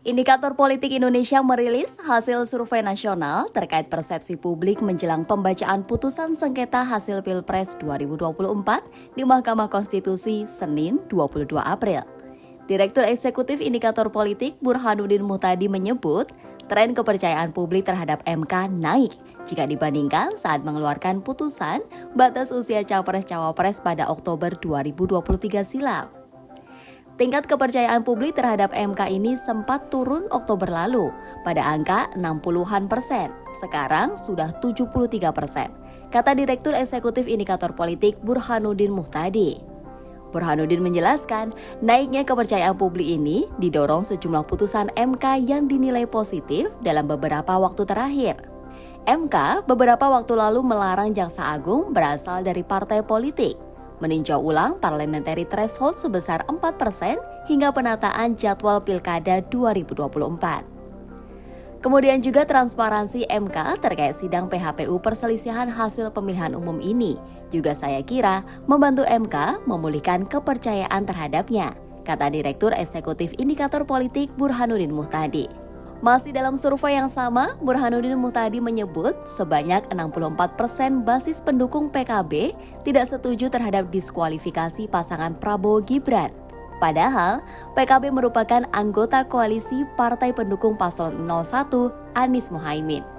Indikator Politik Indonesia merilis hasil survei nasional terkait persepsi publik menjelang pembacaan putusan sengketa hasil Pilpres 2024 di Mahkamah Konstitusi Senin 22 April. Direktur Eksekutif Indikator Politik Burhanuddin Muhtadi menyebut, tren kepercayaan publik terhadap MK naik jika dibandingkan saat mengeluarkan putusan batas usia Capres-Cawapres pada Oktober 2023 silam. Tingkat kepercayaan publik terhadap MK ini sempat turun Oktober lalu pada angka 60-an%, sekarang sudah 73%, kata Direktur Eksekutif Indikator Politik Burhanuddin Muhtadi. Burhanuddin menjelaskan, naiknya kepercayaan publik ini didorong sejumlah putusan MK yang dinilai positif dalam beberapa waktu terakhir. MK beberapa waktu lalu melarang Jaksa Agung berasal dari partai politik, meninjau ulang parliamentary threshold sebesar 4% hingga penataan jadwal Pilkada 2024. Kemudian juga transparansi MK terkait sidang PHPU perselisihan hasil pemilihan umum ini juga saya kira membantu MK memulihkan kepercayaan terhadapnya, kata Direktur Eksekutif Indikator Politik Burhanuddin Muhtadi. Masih dalam survei yang sama, Burhanuddin Muhtadi menyebut sebanyak 64% basis pendukung PKB tidak setuju terhadap diskualifikasi pasangan Prabowo Gibran. Padahal, PKB merupakan anggota koalisi Partai Pendukung Paslon 01 Anies Mohaimin.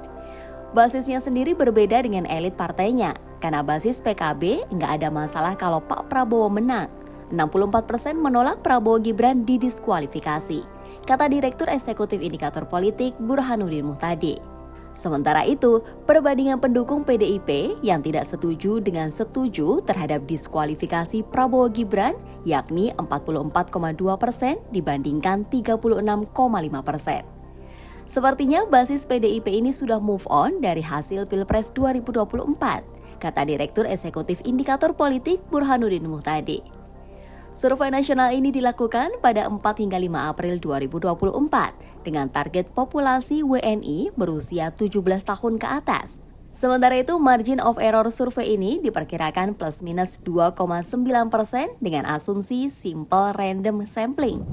Basisnya sendiri berbeda dengan elit partainya, karena basis PKB nggak ada masalah kalau Pak Prabowo menang. 64% menolak Prabowo Gibran didiskualifikasi, kata Direktur Eksekutif Indikator Politik Burhanuddin Muhtadi. Sementara itu, perbandingan pendukung PDIP yang tidak setuju dengan setuju terhadap diskualifikasi Prabowo Gibran yakni 44,2% dibandingkan 36,5%. Sepertinya basis PDIP ini sudah move on dari hasil Pilpres 2024, kata Direktur Eksekutif Indikator Politik Burhanuddin Muhtadi. Survei nasional ini dilakukan pada 4 hingga 5 April 2024 dengan target populasi WNI berusia 17 tahun ke atas. Sementara itu, margin of error survei ini diperkirakan plus minus 2,9% dengan asumsi simple random sampling.